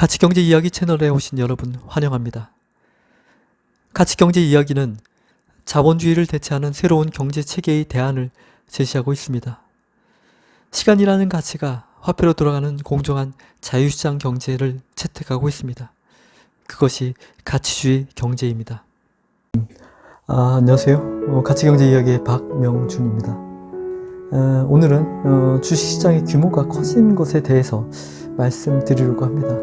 가치경제 이야기 채널에 오신 여러분 환영합니다. 가치경제 이야기는 자본주의를 대체하는 새로운 경제체계의 대안을 제시하고 있습니다. 시간이라는 가치가 화폐로 돌아가는 공정한 자유시장 경제를 채택하고 있습니다. 그것이 가치주의 경제입니다. 안녕하세요. 가치경제 이야기의 박명준입니다. 오늘은 주식시장의 규모가 커진 것에 대해서 말씀드리려고 합니다.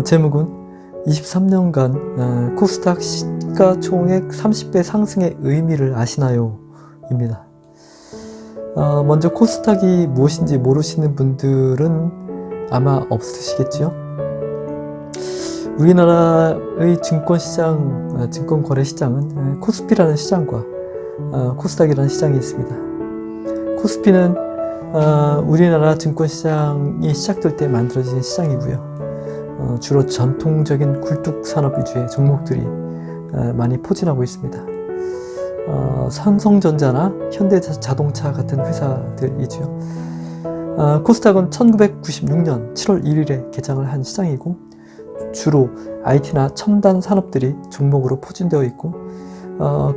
제목은 23년간 코스닥 시가총액 30배 상승의 의미를 아시나요? 입니다. 먼저 코스닥이 무엇인지 모르시는 분들은 아마 없으시겠죠? 우리나라의 증권시장, 증권거래시장은 코스피라는 시장과 코스닥이라는 시장이 있습니다. 코스피는 우리나라 증권시장이 시작될 때 만들어진 시장이고요. 주로 전통적인 굴뚝산업 위주의 종목들이 많이 포진하고 있습니다. 삼성전자나 현대자동차 같은 회사들이죠. 코스닥은 1996년 7월 1일에 개장을 한 시장이고 주로 IT나 첨단 산업들이 종목으로 포진되어 있고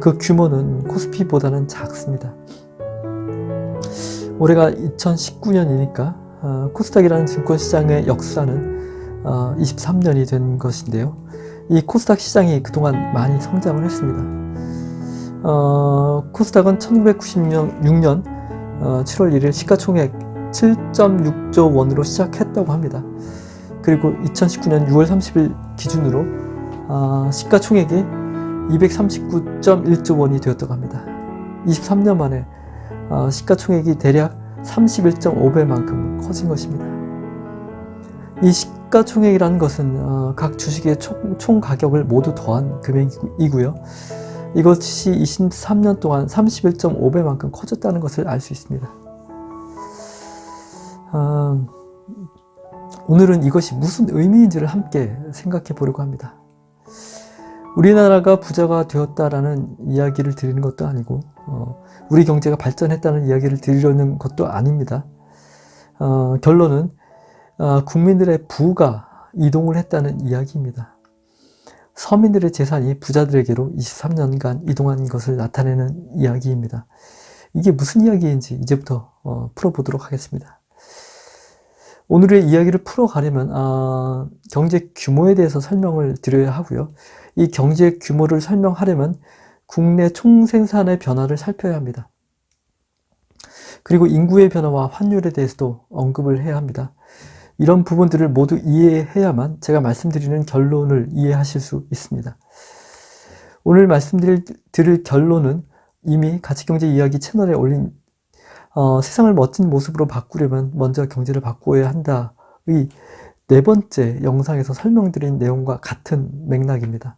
그 규모는 코스피보다는 작습니다. 올해가 2019년이니까 코스닥이라는 증권시장의 역사는 23년이 된 것인데요. 이 코스닥 시장이 그동안 많이 성장을 했습니다. 코스닥은 1996년 7월 1일 시가총액 7.6조 원으로 시작했다고 합니다. 그리고 2019년 6월 30일 기준으로 시가총액이 239.1조 원이 되었다고 합니다. 23년 만에 시가총액이 대략 31.5배만큼 커진 것입니다. 이 시가총액이라는 것은 각 주식의 총 가격을 모두 더한 금액이고요. 이것이 23년 동안 31.5배만큼 커졌다는 것을 알 수 있습니다. 오늘은 이것이 무슨 의미인지를 함께 생각해 보려고 합니다. 우리나라가 부자가 되었다라는 이야기를 드리는 것도 아니고 우리 경제가 발전했다는 이야기를 드리려는 것도 아닙니다. 결론은 국민들의 부가 이동을 했다는 이야기입니다. 서민들의 재산이 부자들에게로 23년간 이동한 것을 나타내는 이야기입니다. 이게 무슨 이야기인지 이제부터 풀어보도록 하겠습니다. 오늘의 이야기를 풀어가려면 경제 규모에 대해서 설명을 드려야 하고요. 이 경제 규모를 설명하려면 국내 총생산의 변화를 살펴야 합니다. 그리고 인구의 변화와 환율에 대해서도 언급을 해야 합니다. 이런 부분들을 모두 이해해야만 제가 말씀드리는 결론을 이해하실 수 있습니다. 오늘 말씀드릴 결론은 이미 가치경제 이야기 채널에 올린 세상을 멋진 모습으로 바꾸려면 먼저 경제를 바꾸어야 한다의 네 번째 영상에서 설명드린 내용과 같은 맥락입니다.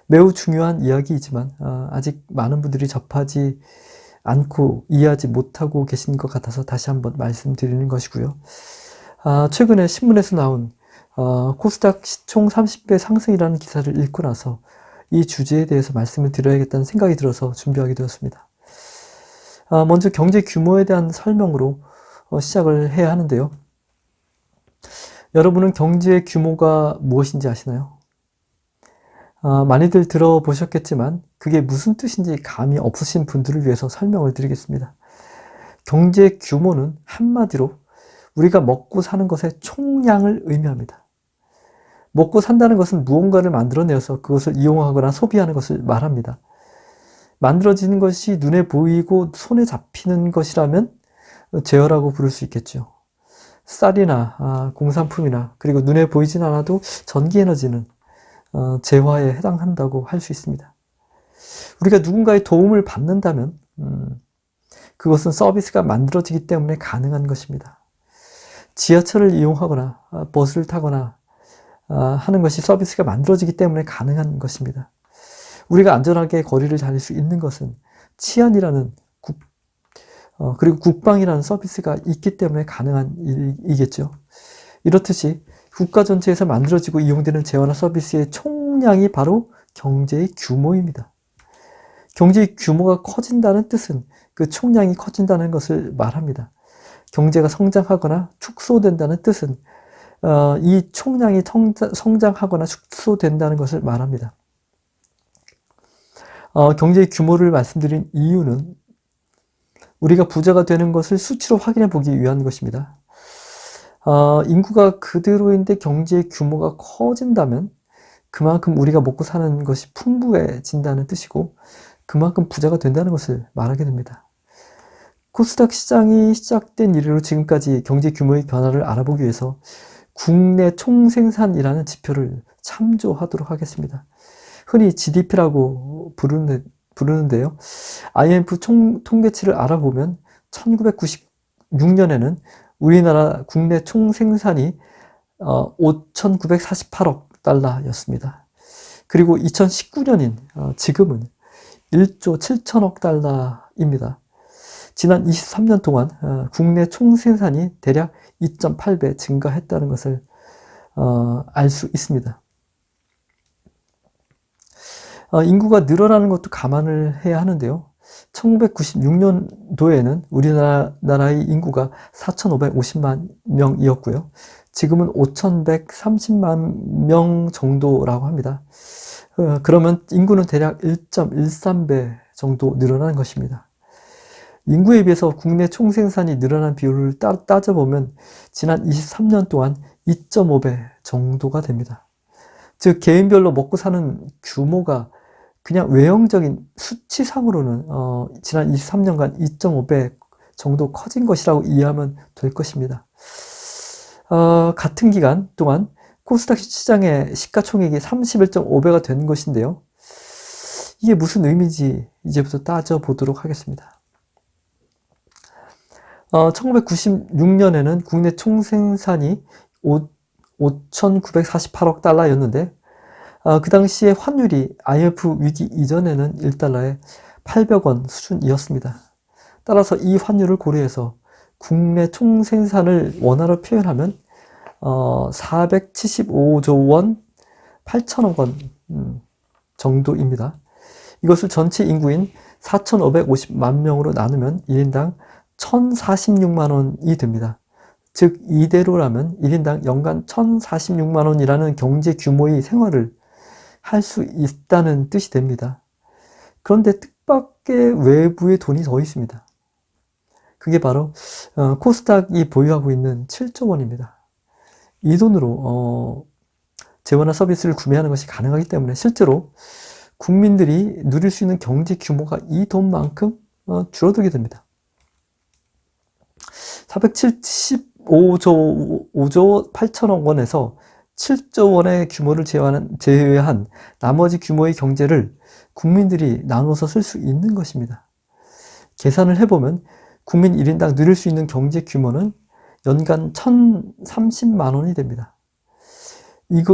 매우 중요한 이야기이지만 아직 많은 분들이 접하지 않고 이해하지 못하고 계신 것 같아서 다시 한번 말씀드리는 것이고요. 최근에 신문에서 나온 코스닥 시총 30배 상승이라는 기사를 읽고 나서 이 주제에 대해서 말씀을 드려야겠다는 생각이 들어서 준비하게 되었습니다. 먼저 경제 규모에 대한 설명으로 시작을 해야 하는데요. 여러분은 경제 규모가 무엇인지 아시나요? 많이들 들어보셨겠지만 그게 무슨 뜻인지 감이 없으신 분들을 위해서 설명을 드리겠습니다. 경제 규모는 한마디로 우리가 먹고 사는 것의 총량을 의미합니다. 먹고 산다는 것은 무언가를 만들어내어서 그것을 이용하거나 소비하는 것을 말합니다. 만들어지는 것이 눈에 보이고 손에 잡히는 것이라면 제어라고 부를 수 있겠죠. 쌀이나 공산품이나 그리고 눈에 보이진 않아도 전기에너지는 재화에 해당한다고 할 수 있습니다. 우리가 누군가의 도움을 받는다면 그것은 서비스가 만들어지기 때문에 가능한 것입니다. 지하철을 이용하거나 버스를 타거나 하는 것이 서비스가 만들어지기 때문에 가능한 것입니다. 우리가 안전하게 거리를 다닐 수 있는 것은 치안이라는 그리고 국방이라는 서비스가 있기 때문에 가능한 일이겠죠. 이렇듯이 국가 전체에서 만들어지고 이용되는 재화나 서비스의 총량이 바로 경제의 규모입니다. 경제의 규모가 커진다는 뜻은 그 총량이 커진다는 것을 말합니다. 경제가 성장하거나 축소된다는 뜻은 이 총량이 성장하거나 축소된다는 것을 말합니다. 경제의 규모를 말씀드린 이유는 우리가 부자가 되는 것을 수치로 확인해 보기 위한 것입니다. 인구가 그대로인데 경제의 규모가 커진다면 그만큼 우리가 먹고 사는 것이 풍부해진다는 뜻이고 그만큼 부자가 된다는 것을 말하게 됩니다. 코스닥 시장이 시작된 이래로 지금까지 경제 규모의 변화를 알아보기 위해서 국내 총생산이라는 지표를 참조하도록 하겠습니다. 흔히 GDP라고 부르는데요. IMF 통계치를 알아보면 1996년에는 우리나라 국내 총생산이 5,948억 달러였습니다. 그리고 2019년인 지금은 1조 7천억 달러입니다. 지난 23년 동안 국내 총생산이 대략 2.8배 증가했다는 것을 알 수 있습니다. 인구가 늘어나는 것도 감안을 해야 하는데요. 1996년도에는 우리나라의 인구가 4,550만 명이었고요. 지금은 5,130만 명 정도라고 합니다. 그러면 인구는 대략 1.13배 정도 늘어난 것입니다. 인구에 비해서 국내 총생산이 늘어난 비율을 따져보면 지난 23년 동안 2.5배 정도가 됩니다. 즉 개인별로 먹고 사는 규모가 그냥 외형적인 수치상으로는 지난 23년간 2.5배 정도 커진 것이라고 이해하면 될 것입니다. 같은 기간 동안 코스닥 시장의 시가총액이 31.5배가 된 것인데요. 이게 무슨 의미인지 이제부터 따져보도록 하겠습니다. 1996년에는 국내 총생산이 5,948억 달러였는데 그 당시에 환율이 IMF 위기 이전에는 1달러에 800원 수준이었습니다. 따라서 이 환율을 고려해서 국내 총생산을 원화로 표현하면 475조 원 8천억 원 정도입니다. 이것을 전체 인구인 4,550만 명으로 나누면 1인당 1,046만 원이 됩니다. 즉 이대로라면 1인당 연간 1,046만 원이라는 경제 규모의 생활을 할 수 있다는 뜻이 됩니다. 그런데 뜻밖의 외부에 돈이 더 있습니다. 그게 바로 코스닥이 보유하고 있는 7조 원입니다. 이 돈으로 재원화 서비스를 구매하는 것이 가능하기 때문에 실제로 국민들이 누릴 수 있는 경제 규모가 이 돈만큼 줄어들게 됩니다. 475조 5조 8천억 원에서 7조 원의 규모를 제외한 나머지 규모의 경제를 국민들이 나눠서 쓸 수 있는 것입니다. 계산을 해보면 국민 1인당 누릴 수 있는 경제 규모는 연간 1,030만 원이 됩니다.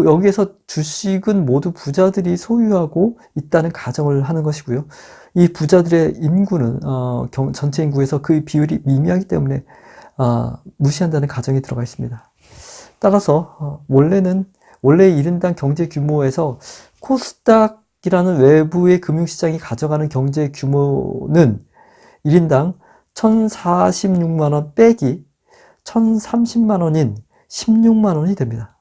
여기에서 주식은 모두 부자들이 소유하고 있다는 가정을 하는 것이고요. 이 부자들의 인구는 전체 인구에서 그 비율이 미미하기 때문에 무시한다는 가정이 들어가 있습니다. 따라서 원래 1인당 경제 규모에서 코스닥이라는 외부의 금융시장이 가져가는 경제 규모는 1인당 1,046만 원 빼기 1,030만 원인 16만 원이 됩니다.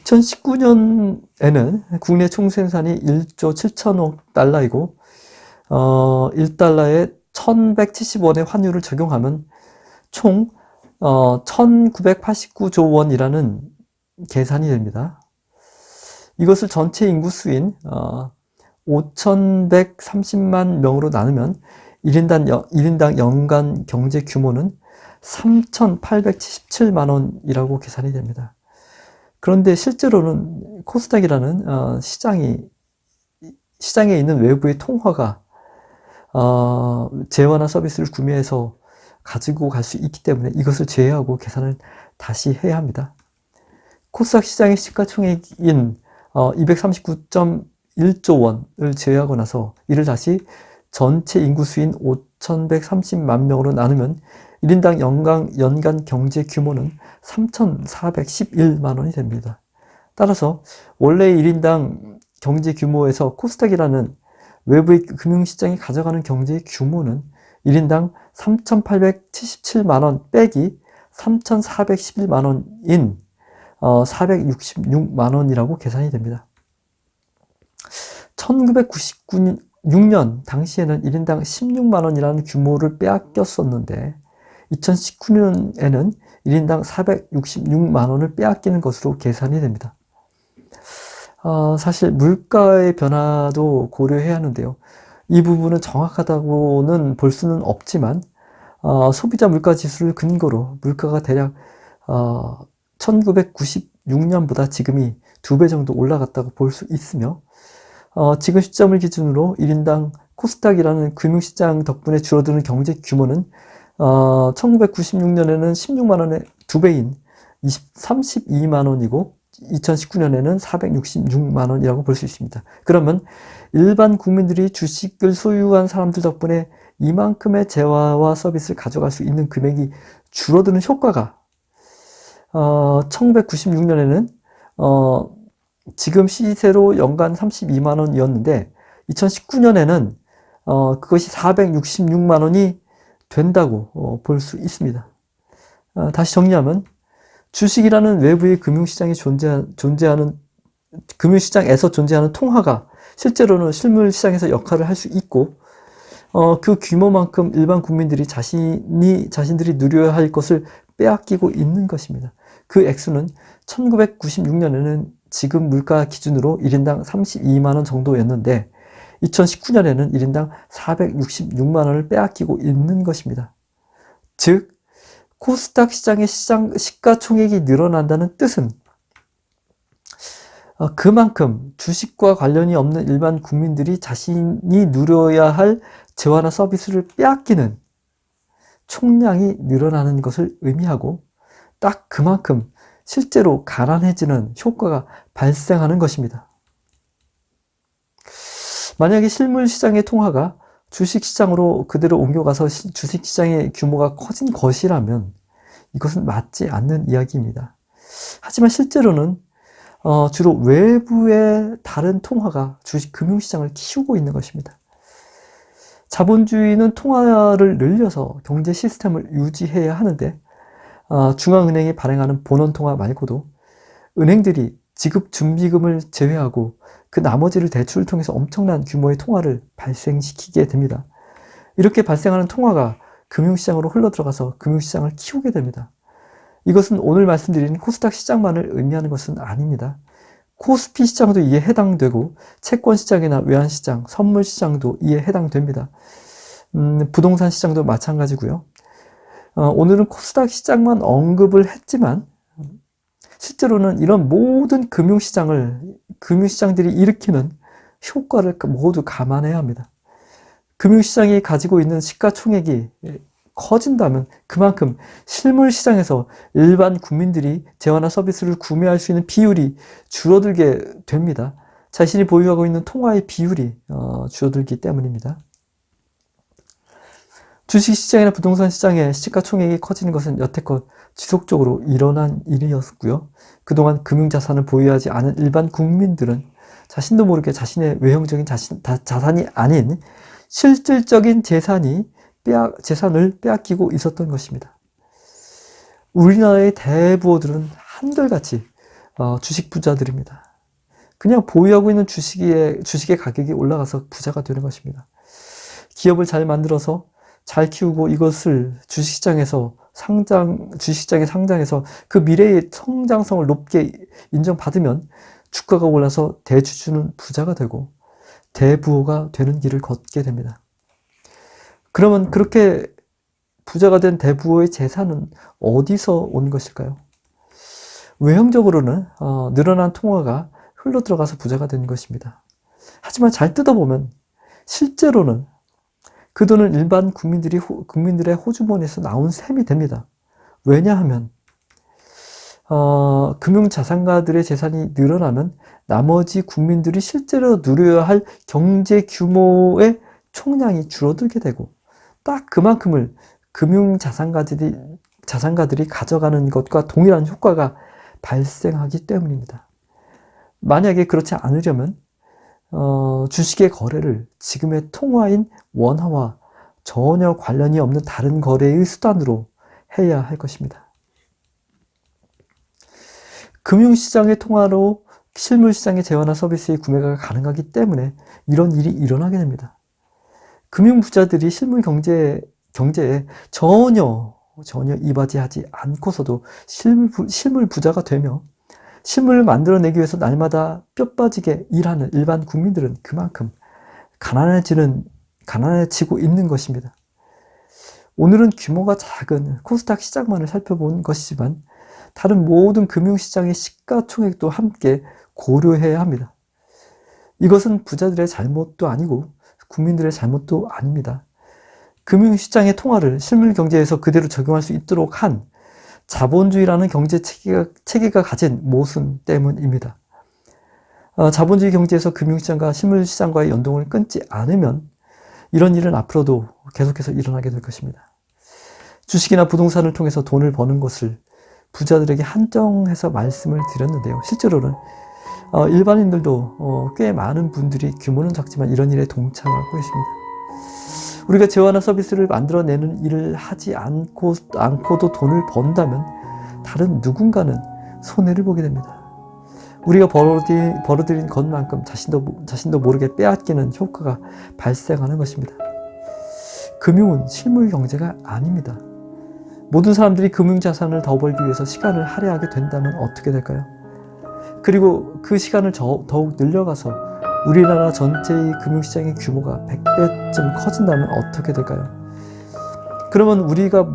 2019년에는 국내 총생산이 1조 7천억 달러이고 1달러에 1,170원의 환율을 적용하면 총 1,989조 원이라는 계산이 됩니다. 이것을 전체 인구 수인 5,130만 명으로 나누면 1인당 연간 경제 규모는 3,877만 원이라고 계산이 됩니다. 그런데 실제로는 코스닥이라는 시장에 있는 외부의 통화가 재원화 서비스를 구매해서 가지고 갈 수 있기 때문에 이것을 제외하고 계산을 다시 해야 합니다. 코스닥 시장의 시가총액인 239.1조 원을 제외하고 나서 이를 다시 전체 인구 수인 5,130만 명으로 나누면 1인당 연간 경제 규모는 3,411만 원이 됩니다. 따라서 원래 1인당 경제 규모에서 코스닥이라는 외부의 금융시장이 가져가는 경제 규모는 1인당 3,877만 원 빼기 3,411만 원인 466만 원이라고 계산이 됩니다. 1996년 당시에는 1인당 16만 원이라는 규모를 빼앗겼었는데 2019년에는 1인당 466만 원을 빼앗기는 것으로 계산이 됩니다. 사실 물가의 변화도 고려해야 하는데요. 이 부분은 정확하다고는 볼 수는 없지만 소비자 물가 지수를 근거로 물가가 대략 1996년보다 지금이 2배 정도 올라갔다고 볼 수 있으며 지금 시점을 기준으로 1인당 코스닥이라는 금융시장 덕분에 줄어드는 경제 규모는 1996년에는 16만 원의 2배인 32만 원이고 2019년에는 466만 원이라고 볼 수 있습니다. 그러면 일반 국민들이 주식을 소유한 사람들 덕분에 이만큼의 재화와 서비스를 가져갈 수 있는 금액이 줄어드는 효과가 1996년에는 지금 시세로 연간 32만 원이었는데 2019년에는 그것이 466만 원이 된다고 볼 수 있습니다. 다시 정리하면 주식이라는 외부의 금융시장에 존재하는 금융시장에서 존재하는 통화가 실제로는 실물시장에서 역할을 할 수 있고 그 규모만큼 일반 국민들이 자신들이 누려야 할 것을 빼앗기고 있는 것입니다. 그 액수는 1996년에는 지금 물가 기준으로 1인당 32만 원 정도였는데 2019년에는 1인당 466만 원을 빼앗기고 있는 것입니다. 즉 코스닥 시장의 시가총액이 늘어난다는 뜻은 그만큼 주식과 관련이 없는 일반 국민들이 자신이 누려야 할 재화나 서비스를 빼앗기는 총량이 늘어나는 것을 의미하고 딱 그만큼 실제로 가난해지는 효과가 발생하는 것입니다. 만약에 실물시장의 통화가 주식시장으로 그대로 옮겨가서 주식시장의 규모가 커진 것이라면 이것은 맞지 않는 이야기입니다. 하지만 실제로는 주로 외부의 다른 통화가 주식 금융시장을 키우고 있는 것입니다. 자본주의는 통화를 늘려서 경제 시스템을 유지해야 하는데 중앙은행이 발행하는 본원통화 말고도 은행들이 지급 준비금을 제외하고 그 나머지를 대출을 통해서 엄청난 규모의 통화를 발생시키게 됩니다. 이렇게 발생하는 통화가 금융시장으로 흘러들어가서 금융시장을 키우게 됩니다. 이것은 오늘 말씀드린 코스닥 시장만을 의미하는 것은 아닙니다. 코스피 시장도 이에 해당되고 채권시장이나 외환시장, 선물시장도 이에 해당됩니다. 부동산 시장도 마찬가지고요. 오늘은 코스닥 시장만 언급을 했지만 실제로는 이런 모든 금융시장들이 일으키는 효과를 모두 감안해야 합니다. 금융시장이 가지고 있는 시가총액이 커진다면 그만큼 실물시장에서 일반 국민들이 재화나 서비스를 구매할 수 있는 비율이 줄어들게 됩니다. 자신이 보유하고 있는 통화의 비율이 줄어들기 때문입니다. 주식시장이나 부동산 시장의 시가총액이 커지는 것은 여태껏 지속적으로 일어난 일이었고요. 그동안 금융자산을 보유하지 않은 일반 국민들은 자신도 모르게 자신의 외형적인 자산이 아닌 실질적인 재산을 빼앗기고 있었던 것입니다. 우리나라의 대부호들은 한결같이 주식 부자들입니다. 그냥 보유하고 있는 주식의 가격이 올라가서 부자가 되는 것입니다. 기업을 잘 만들어서 잘 키우고 이것을 주식시장에 상장해서 그 미래의 성장성을 높게 인정받으면 주가가 올라서 대주주는 부자가 되고 대부호가 되는 길을 걷게 됩니다. 그러면 그렇게 부자가 된 대부호의 재산은 어디서 온 것일까요? 외형적으로는 늘어난 통화가 흘러들어가서 부자가 된 것입니다. 하지만 잘 뜯어보면 실제로는 그 돈은 일반 국민들의 호주머니에서 나온 셈이 됩니다. 왜냐하면 금융자산가들의 재산이 늘어나면 나머지 국민들이 실제로 누려야 할 경제 규모의 총량이 줄어들게 되고 딱 그만큼을 금융자산가들이 가져가는 것과 동일한 효과가 발생하기 때문입니다. 만약에 그렇지 않으려면 주식의 거래를 지금의 통화인 원화와 전혀 관련이 없는 다른 거래의 수단으로 해야 할 것입니다. 금융시장의 통화로 실물시장의 재화나 서비스의 구매가 가능하기 때문에 이런 일이 일어나게 됩니다. 금융부자들이 실물 경제에 전혀 이바지하지 않고서도 실물 부자가 되며 실물을 만들어내기 위해서 날마다 뼈 빠지게 일하는 일반 국민들은 그만큼 가난해지고 있는 것입니다. 오늘은 규모가 작은 코스닥 시장만을 살펴본 것이지만 다른 모든 금융시장의 시가총액도 함께 고려해야 합니다. 이것은 부자들의 잘못도 아니고 국민들의 잘못도 아닙니다. 금융시장의 통화를 실물 경제에서 그대로 적용할 수 있도록 한 자본주의라는 경제 체계가 가진 모순 때문입니다. 자본주의 경제에서 금융시장과 실물시장과의 연동을 끊지 않으면 이런 일은 앞으로도 계속해서 일어나게 될 것입니다. 주식이나 부동산을 통해서 돈을 버는 것을 부자들에게 한정해서 말씀을 드렸는데요. 실제로는 일반인들도 꽤 많은 분들이 규모는 작지만 이런 일에 동참하고 있습니다. 우리가 재화나 서비스를 만들어내는 일을 하지 않고도 돈을 번다면 다른 누군가는 손해를 보게 됩니다. 우리가 벌어들인 것만큼 자신도 모르게 빼앗기는 효과가 발생하는 것입니다. 금융은 실물 경제가 아닙니다. 모든 사람들이 금융자산을 더 벌기 위해서 시간을 할애하게 된다면 어떻게 될까요? 그리고 그 시간을 더욱 늘려가서 우리나라 전체의 금융시장의 규모가 100배쯤 커진다면 어떻게 될까요? 그러면 우리가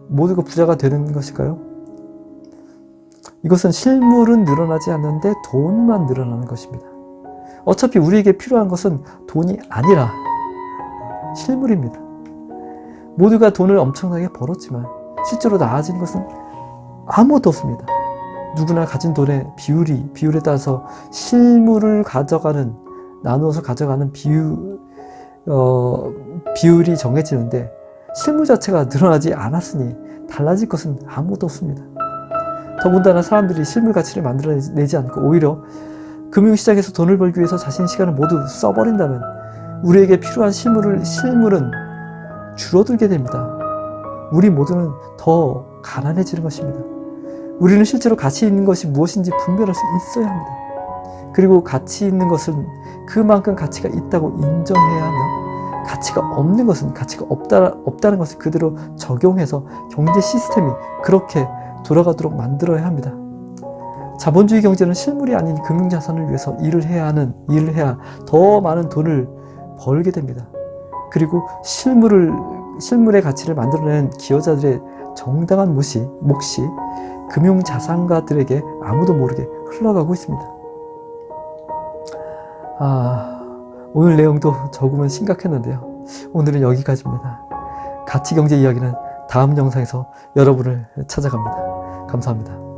모두가 부자가 되는 것일까요? 이것은 실물은 늘어나지 않는데 돈만 늘어나는 것입니다. 어차피 우리에게 필요한 것은 돈이 아니라 실물입니다. 모두가 돈을 엄청나게 벌었지만 실제로 나아진 것은 아무것도 없습니다. 누구나 가진 돈의 비율에 따라서 실물을 나누어서 가져가는 비율이 정해지는데 실물 자체가 늘어나지 않았으니 달라질 것은 아무것도 없습니다. 더군다나 사람들이 실물 가치를 만들어내지 않고 오히려 금융시장에서 돈을 벌기 위해서 자신의 시간을 모두 써버린다면 우리에게 필요한 실물은 줄어들게 됩니다. 우리 모두는 더 가난해지는 것입니다. 우리는 실제로 가치 있는 것이 무엇인지 분별할 수 있어야 합니다. 그리고 가치 있는 것은 그만큼 가치가 있다고 인정해야 하며 가치가 없는 것은 가치가 없다는 것을 그대로 적용해서 경제 시스템이 그렇게 돌아가도록 만들어야 합니다. 자본주의 경제는 실물이 아닌 금융자산을 위해서 일을 해야 더 많은 돈을 벌게 됩니다. 그리고 실물의 가치를 만들어내는 기여자들의 정당한 몫이 금융자산가들에게 아무도 모르게 흘러가고 있습니다. 오늘 내용도 조금은 심각했는데요. 오늘은 여기까지입니다. 가치경제 이야기는 다음 영상에서 여러분을 찾아갑니다. 감사합니다.